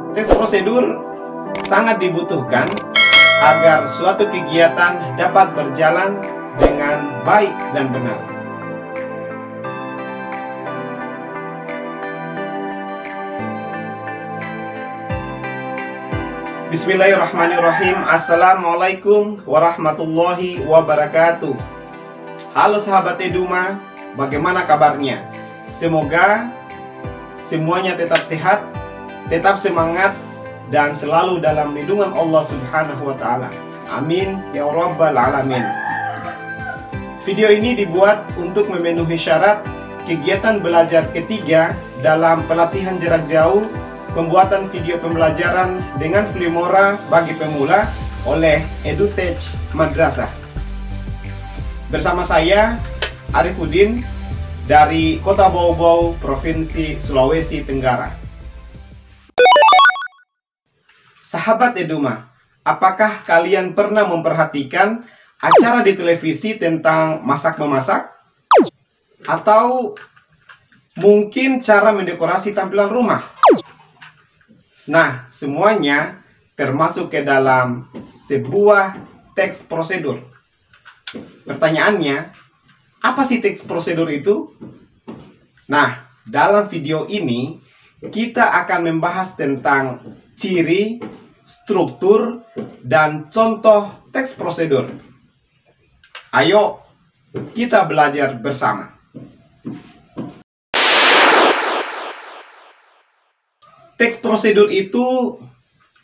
Teks prosedur sangat dibutuhkan agar suatu kegiatan dapat berjalan dengan baik dan benar. Bismillahirrahmanirrahim. Assalamualaikum warahmatullahi wabarakatuh. Halo sahabat Eduma, bagaimana kabarnya? Semoga semuanya tetap sehat, tetap semangat, dan selalu dalam lindungan Allah Subhanahu wa Ta'ala. Amin ya Rabbal Alamin. Video ini dibuat untuk memenuhi syarat kegiatan belajar ketiga dalam pelatihan jarak jauh pembuatan video pembelajaran dengan Filmora bagi pemula oleh EduTech Madrasah. Bersama saya Arifudin dari Kota Bau-Bau, Provinsi Sulawesi Tenggara. Sahabat Eduma, apakah kalian pernah memperhatikan acara di televisi tentang masak-memasak? Atau mungkin cara mendekorasi tampilan rumah? Nah, semuanya termasuk ke dalam sebuah teks prosedur. Pertanyaannya, apa sih teks prosedur itu? Nah, dalam video ini kita akan membahas tentang ciri, struktur, dan contoh teks prosedur. Ayo kita belajar bersama. Teks prosedur itu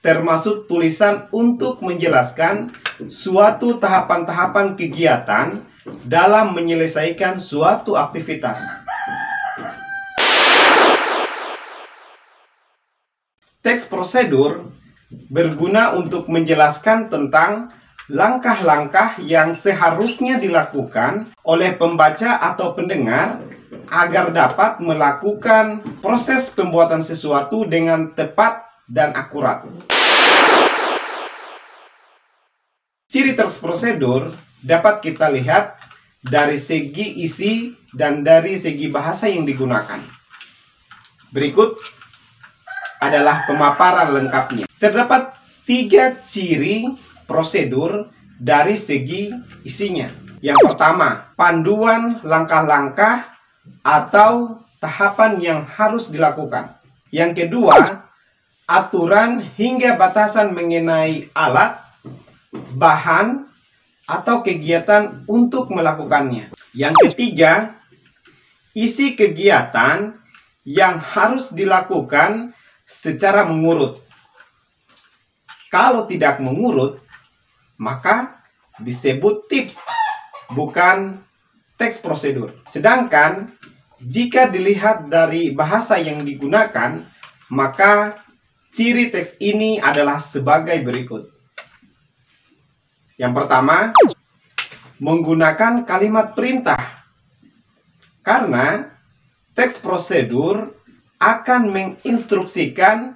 termasuk tulisan untuk menjelaskan suatu tahapan-tahapan kegiatan dalam menyelesaikan suatu aktivitas. Teks prosedur berguna untuk menjelaskan tentang langkah-langkah yang seharusnya dilakukan oleh pembaca atau pendengar agar dapat melakukan proses pembuatan sesuatu dengan tepat dan akurat. Ciri teks prosedur dapat kita lihat dari segi isi dan dari segi bahasa yang digunakan. Berikut adalah pemaparan lengkapnya. Terdapat 3 ciri prosedur dari segi isinya. Yang pertama, panduan langkah-langkah atau tahapan yang harus dilakukan. Yang kedua, aturan hingga batasan mengenai alat, bahan, atau kegiatan untuk melakukannya. Yang ketiga, isi kegiatan yang harus dilakukan secara mengurut. Kalau tidak mengurut, maka disebut tips, bukan teks prosedur. Sedangkan jika dilihat dari bahasa yang digunakan, maka ciri teks ini adalah sebagai berikut. Yang pertama, menggunakan kalimat perintah. Karena teks prosedur akan menginstruksikan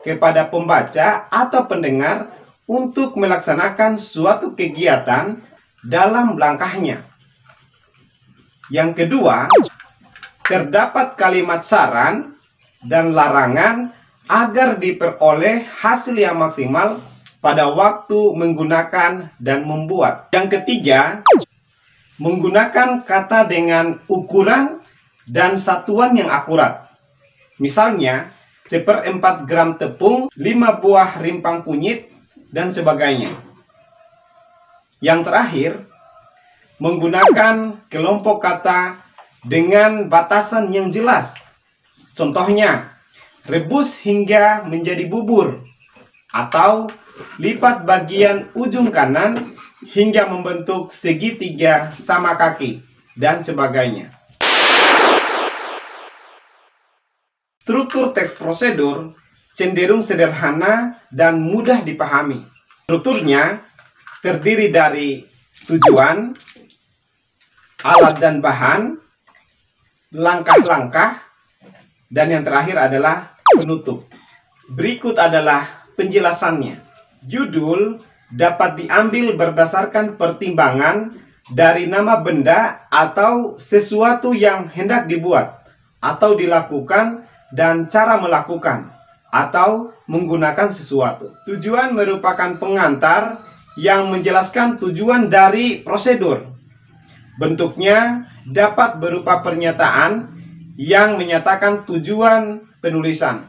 kepada pembaca atau pendengar untuk melaksanakan suatu kegiatan dalam langkahnya. Yang kedua, terdapat kalimat saran dan larangan agar diperoleh hasil yang maksimal pada waktu menggunakan dan membuat. Yang ketiga, menggunakan kata dengan ukuran dan satuan yang akurat. Misalnya, 1/4 gram tepung, 5 buah rimpang kunyit, dan sebagainya. Yang terakhir, menggunakan kelompok kata dengan batasan yang jelas. Contohnya, rebus hingga menjadi bubur, atau lipat bagian ujung kanan hingga membentuk segitiga sama kaki, dan sebagainya. Struktur teks prosedur cenderung sederhana dan mudah dipahami. Strukturnya terdiri dari tujuan, alat dan bahan, langkah-langkah, dan yang terakhir adalah penutup. Berikut adalah penjelasannya. Judul dapat diambil berdasarkan pertimbangan dari nama benda atau sesuatu yang hendak dibuat atau dilakukan dan cara melakukan. atau menggunakan sesuatu. Tujuan merupakan pengantar yang menjelaskan tujuan dari prosedur. Bentuknya dapat berupa pernyataan yang menyatakan tujuan penulisan.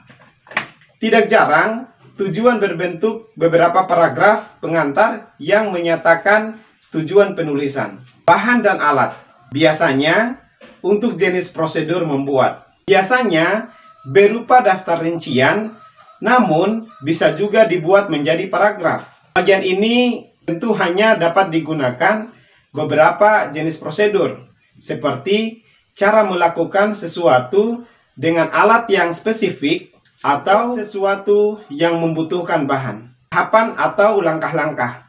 Tidak jarang, tujuan berbentuk beberapa paragraf pengantar yang menyatakan tujuan penulisan. Bahan dan alat. Biasanya, untuk jenis prosedur membuat. Biasanya, berupa daftar rincian, namun bisa juga dibuat menjadi paragraf. Bagian ini tentu hanya dapat digunakan beberapa jenis prosedur, seperti cara melakukan sesuatu dengan alat yang spesifik atau sesuatu yang membutuhkan bahan. Tahapan atau langkah-langkah.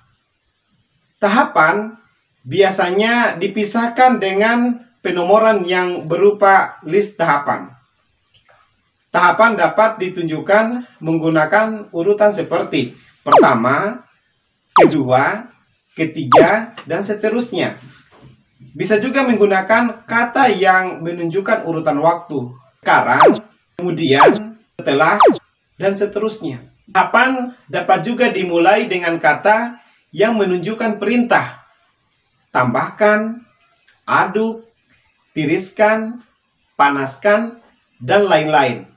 Tahapan biasanya dipisahkan dengan penomoran yang berupa list tahapan. Tahapan dapat ditunjukkan menggunakan urutan seperti pertama, kedua, ketiga, dan seterusnya. Bisa juga menggunakan kata yang menunjukkan urutan waktu. Sekarang, kemudian, setelah, dan seterusnya. Tahapan dapat juga dimulai dengan kata yang menunjukkan perintah. Tambahkan, aduk, tiriskan, panaskan, dan lain-lain.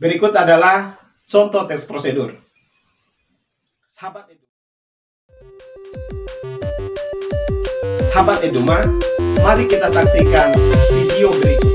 Berikut adalah contoh teks prosedur. Sahabat Eduma, mari kita saksikan video berikut.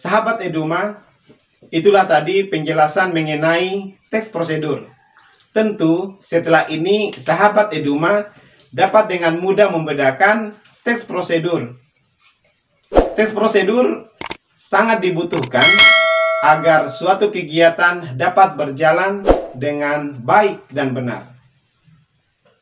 Sahabat Eduma, itulah tadi penjelasan mengenai teks prosedur. Tentu setelah ini sahabat Eduma dapat dengan mudah membedakan teks prosedur. Teks prosedur sangat dibutuhkan agar suatu kegiatan dapat berjalan dengan baik dan benar.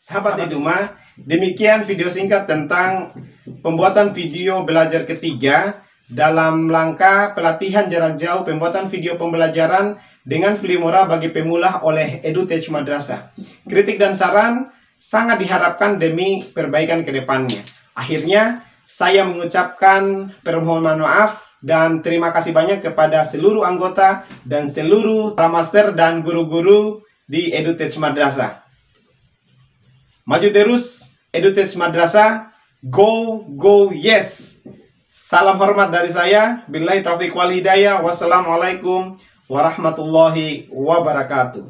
Sahabat Eduma, demikian video singkat tentang pembuatan video belajar ketiga dalam langkah pelatihan jarak jauh pembuatan video pembelajaran dengan Filmora bagi pemula oleh EduTech Madrasah. Kritik dan saran sangat diharapkan demi perbaikan ke depannya. Akhirnya, saya mengucapkan permohonan maaf dan terima kasih banyak kepada seluruh anggota dan seluruh master dan guru-guru di EduTech Madrasah. Maju terus, EduTech Madrasah, go, go, yes! Salam hormat dari saya. Billahi taufiq wal hidayah. Wassalamualaikum warahmatullahi wabarakatuh.